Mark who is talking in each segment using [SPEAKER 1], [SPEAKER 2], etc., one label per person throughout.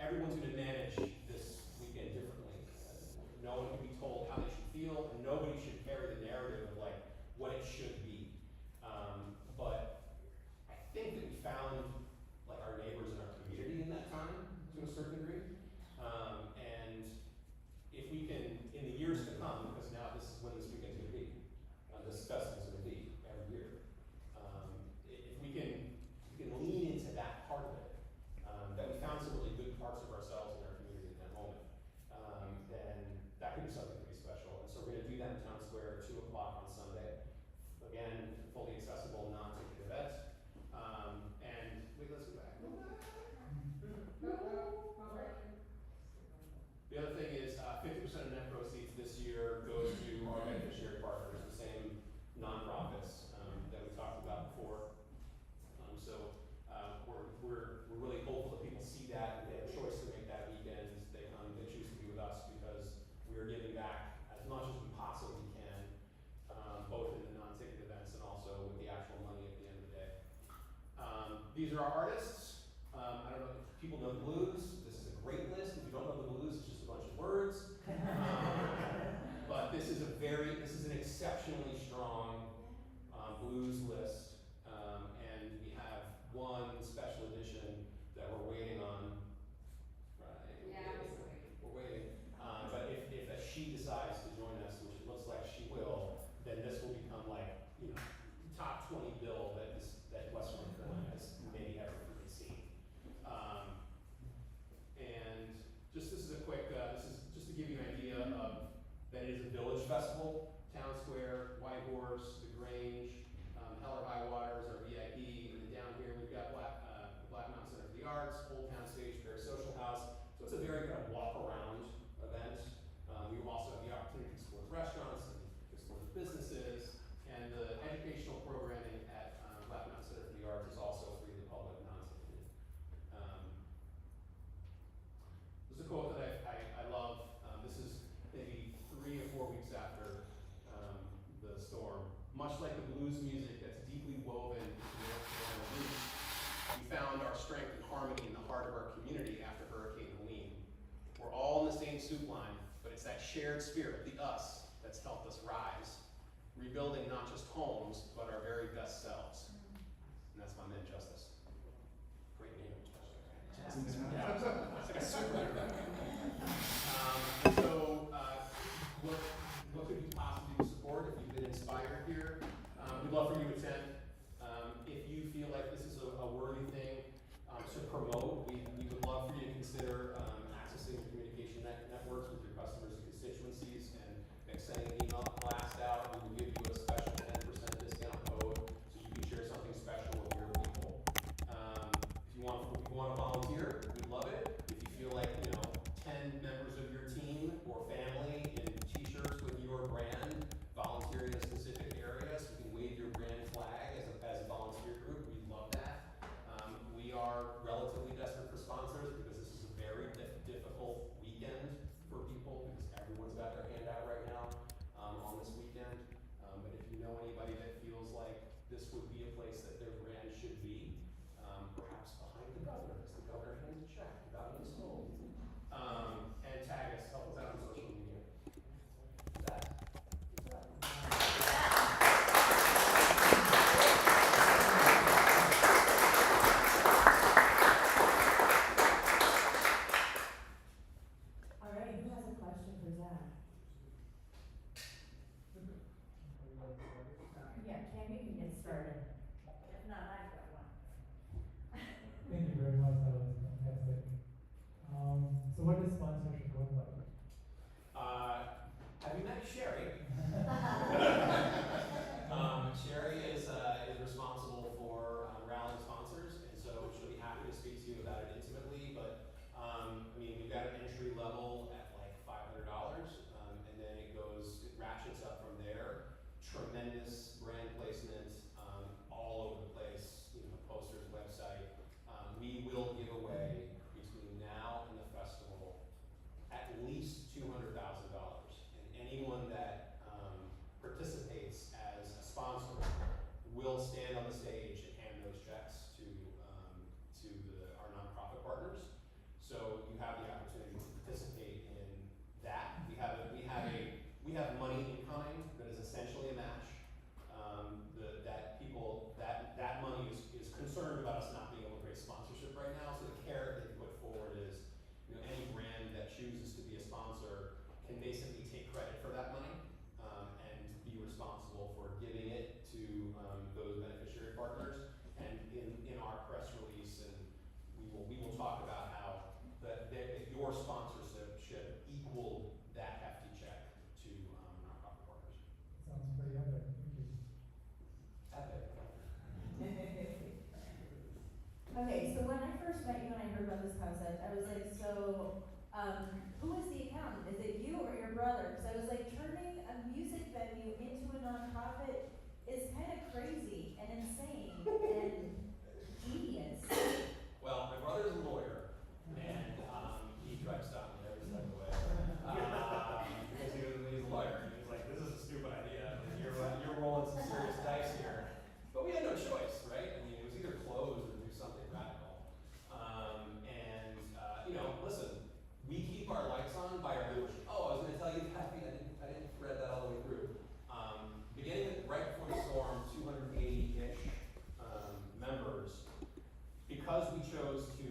[SPEAKER 1] everyone's going to manage this weekend differently. No one can be told how they should feel, and nobody should carry the narrative of like what it should be. But I think that we found like our neighbors in our community in that time to a certain degree. And if we can, in the years to come, because now this is when this weekend's going to be, this festival's going to be every year. If we can lean into that part of it, that we found some really good parts of ourselves in our community in that moment, then that could be something pretty special. And so we're going to do that in Town Square at 2 o'clock on Sunday. Again, fully accessible, non-ticket event. And wait, let's go back. The other thing is 50% of net proceeds this year goes to our beneficiary partners, the same nonprofits that we talked about before. We're really hopeful that people see that and they have a choice to make that weekend. They come, they choose to be with us because we are giving back as much as we possibly can, both in the non-ticket events and also with the actual money at the end of the day. These are our artists. I don't know if people know the blues. This is a great list. If you don't know the blues, it's just a bunch of words. But this is an exceptionally strong blues list. And we have one special edition that we're waiting on. Right?
[SPEAKER 2] Yeah,
[SPEAKER 1] we're waiting. But if she decides to join us, which it looks like she will, then this will become like, top 20 bill that Western North Carolina has maybe ever really seen. And this is a quick, this is just to give you an idea of that it is a village festival. Town Square, White Horse, the Grange, Hell or High Water is our VIP, and then down here we've got the Black Mountain Center for the Arts, Old Town Stage Fair Social House. So it's a very kind of walk around event. We also have the opportunity to explore the restaurants and explore the businesses, and the educational programming at Black Mountain Center for the Arts is also free to the public, non-ticketed. There's a quote that I love. This is maybe 3 or 4 weeks after the storm. Much like the blues music that's deeply woven into North Carolina roots, we found our strength and harmony in the heart of our community after Hurricane Helene. We're all in the same soup line, but it's that shared spirit, the us, that's helped us rise, rebuilding not just homes, but our very best selves. And that's my man, Justice. Great name. Justice. Yeah, it's like a super. What could you possibly support if you've been inspired here? We'd love for you to attend. If you feel like this is a worthy thing to promote, we would love for you to consider accessing the communication networks with your customers and constituencies and sending an email blast out. We will give you a special 10% discount code so you can
[SPEAKER 2] such, I was like, so, who is the accountant? Is it you or your brother? Because I was like, turning a music venue into a nonprofit is kind of crazy and insane and genius.
[SPEAKER 1] Well, my brother's a lawyer, and he tried to stop me every step of the way. Because he's a lawyer, and he's like, this is a stupid idea, and you're rolling some serious dice here. But we had no choice, right? I mean, it was either close or do something radical. Listen, we keep our lights on by our membership. Oh, I was going to tell you that, I didn't thread that all the way through. Beginning right before the storm, 280-ish members, because we chose to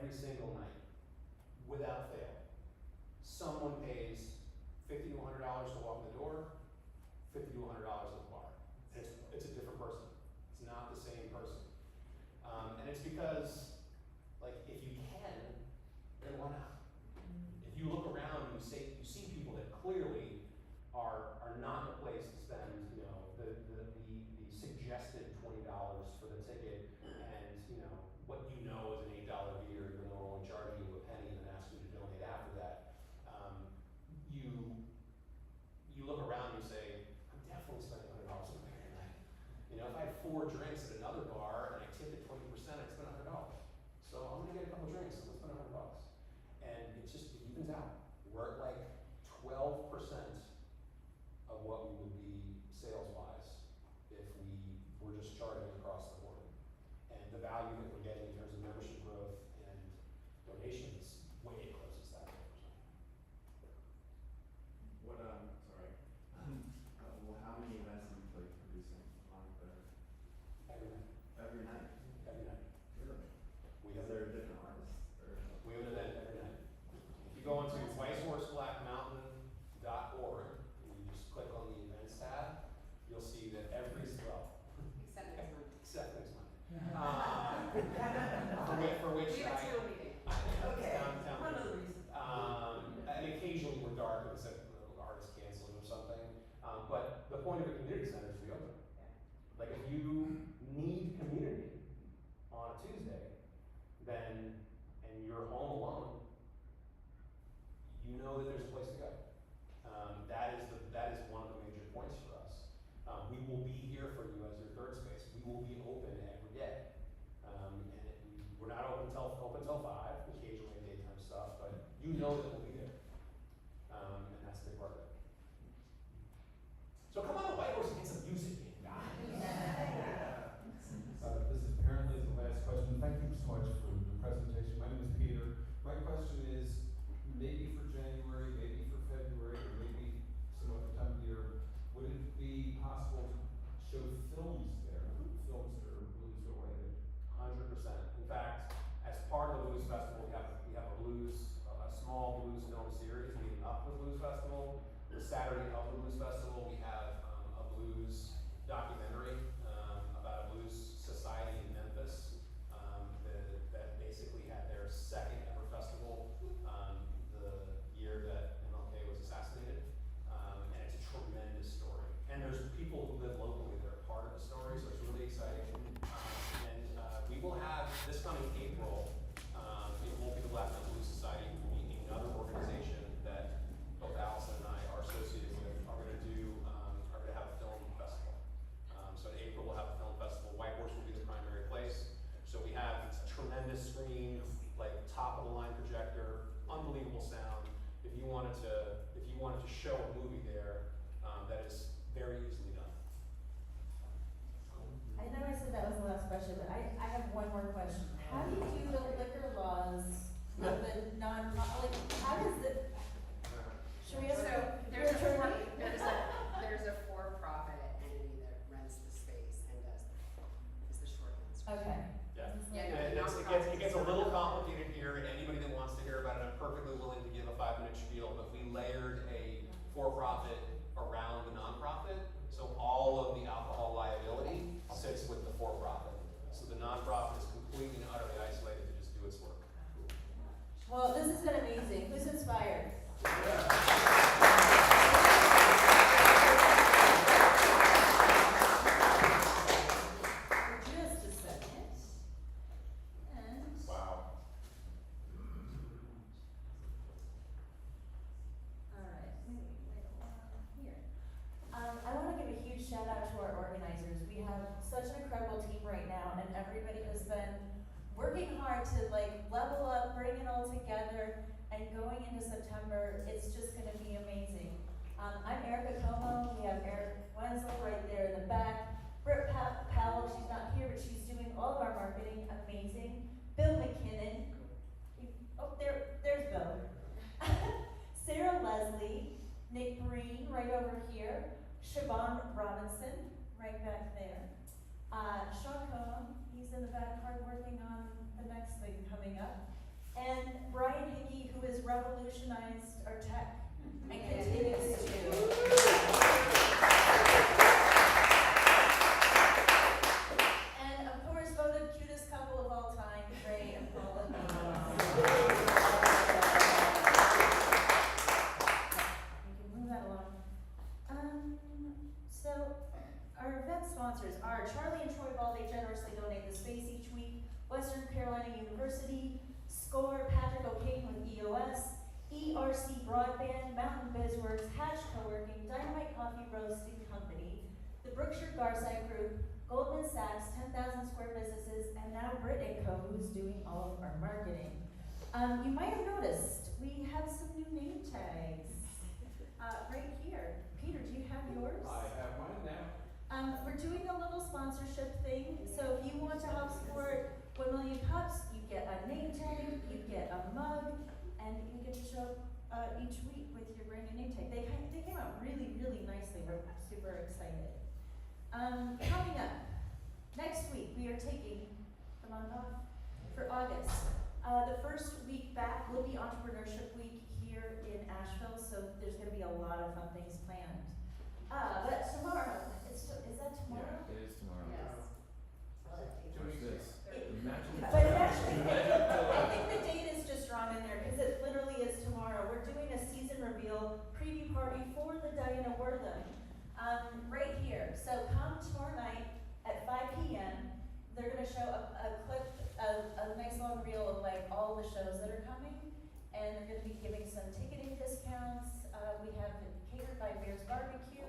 [SPEAKER 1] every single night, without fail. Someone pays $50 to $100 to walk in the door, $50 to $100 at the bar. And it's a different person. It's not the same person. And it's because, like, if you can, then why not? If you look around and you see people that clearly are not in a place to spend, you know, the suggested $20 for the ticket, and you know what you know is an $8 beer, even though we're only charging you a penny, and then ask you to donate after that. You look around and you say, I'm definitely spending $100 on beer tonight. You know, if I had 4 drinks at another bar and I tipped it 20%, I'd spend $100. So I'm gonna get a couple drinks, I'm gonna spend $100. And it evens out. We're at like 12% of what we would be sales-wise if we were just charging across the board. And the value that we're getting in terms of membership growth and donations way eclipses that 12%.
[SPEAKER 3] What, sorry, well, how many events are you like producing on the?
[SPEAKER 1] Every night.
[SPEAKER 3] Every night?
[SPEAKER 1] Every night.
[SPEAKER 3] Really?
[SPEAKER 1] We
[SPEAKER 3] Is
[SPEAKER 1] have,
[SPEAKER 3] there different artists, or?
[SPEAKER 1] we have an event every night. If you go into whitehorseblackmountain.org and you just click on the events tab, you'll see that every, well,
[SPEAKER 4] Except next month.
[SPEAKER 1] except next month. For which
[SPEAKER 4] We have a teal meeting.
[SPEAKER 2] Okay.
[SPEAKER 1] Downtown.
[SPEAKER 2] One of the reasons.
[SPEAKER 1] And occasionally we're dark except the artist canceling or something. But the point of a community center is to be open. Like if you need community on a Tuesday, then, and you're home alone, you know that there's a place to go. That is one of the major points for us. We will be here for you as your third space. We will be open every day. We're not open till 5, occasionally daytime stuff, but you know that we'll be there. And that's a big part of it. So come on to White Horse and get some music in, guys.
[SPEAKER 5] This is apparently the last question. Thank you so much for the presentation. My name is Peter. My question is, maybe for January, maybe for February, or maybe some other time of year, would it be possible to show films there? Films that are blues related?
[SPEAKER 1] 100%. In fact, as part of the Blues Festival, we have a small blues film series leading up to the Blues Festival. The Saturday of the Blues Festival, we have a blues documentary about a blues society in Memphis that basically had their second ever festival the year that MLK was assassinated. And it's a tremendous story. And there's people who live locally that are part of the story, so it's really exciting. We will have, this coming April, it won't be the Black Mountain Blues Society, it will be another organization that both Allison and I are associated with, are gonna have a film festival. So in April, we'll have a film festival. White Horse will be the primary place. So we have a tremendous screen, like top of the line projector, unbelievable sound. If you wanted to show a movie there, that is very easily done.
[SPEAKER 2] I know I said that was the last question, but I have one more question. How do you do the liquor laws of the like, how does it, should we ask?
[SPEAKER 4] So
[SPEAKER 2] your attorney?
[SPEAKER 4] there's a for-profit entity that rents the space and does is the short answer.
[SPEAKER 2] Okay.
[SPEAKER 1] Yeah.
[SPEAKER 4] Yeah,
[SPEAKER 1] And
[SPEAKER 4] no,
[SPEAKER 1] it gets a little complicated here, and anybody that wants to hear about it, I'm perfectly willing to give a 5-minute spiel, but we layered a for-profit around the nonprofit, so all of the alcohol liability sits with the for-profit. So the nonprofit is completely and utterly isolated to just do its work.
[SPEAKER 2] Well, this has been amazing. Who's inspired? Just a second. And
[SPEAKER 1] Wow.
[SPEAKER 2] all right, maybe like here. I want to give a huge shout out to our organizers. We have such an incredible team right now, and everybody has been working hard to like level up, bring it all together, and going into September, it's just going to be amazing. I'm Erica Como. We have Eric Wenzel right there in the back. Britt Powell, she's not here, but she's doing all of our marketing. Amazing. Bill McKinnon. There's Bill. Sarah Leslie, Nick Breen right over here. Siobhan Robinson right back there. Sean Como, he's in the back part working on the next thing coming up. We can move that along. So our event sponsors are Charlie and Troy Ball, they generously donate the space each week, Western Carolina University, SCORE, Patrick O'Kane with EOS, ERC Broadband, Mountain Bizworks, Hatch Co-working, Dynamite Coffee Roasting Company, the Brookshire Garside Group, Goldman Sachs, 10,000 Square Businesses, and now Brit & Co, who's doing all of our marketing. You might have noticed, we have some new name tags, right here. Peter, do you have yours?
[SPEAKER 5] I have mine now.
[SPEAKER 2] We're doing a little sponsorship thing, so if you want to help support 1 Million Cups, you get a name tag, you get a mug, and you get to show up each week with your brand new name tag. They came out really, really nicely. We're super excited. Coming up, next week we are taking the month off for August. The first week back will be Entrepreneurship Week here in Asheville, so there's going to be a lot of fun things planned. But tomorrow, is that tomorrow?
[SPEAKER 3] Yeah, it is tomorrow.
[SPEAKER 4] Yes.
[SPEAKER 3] What's this? The magic.
[SPEAKER 2] But it actually, I think the date is just wrong in there because it literally is tomorrow. We're doing a season reveal preview party for the Diana Wortham, right here. So come tomorrow night at 5 p.m. They're going to show a clip, a nice long reel of like all the shows that are coming, and they're going to be giving some ticketing discounts. We have it catered by Bear's Barbecue,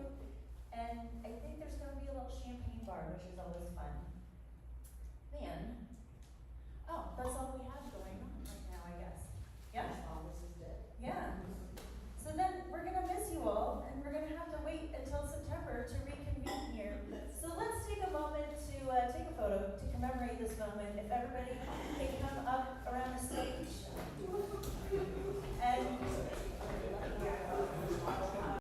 [SPEAKER 2] and I think there's going to be a little champagne bar, which is always fun. Then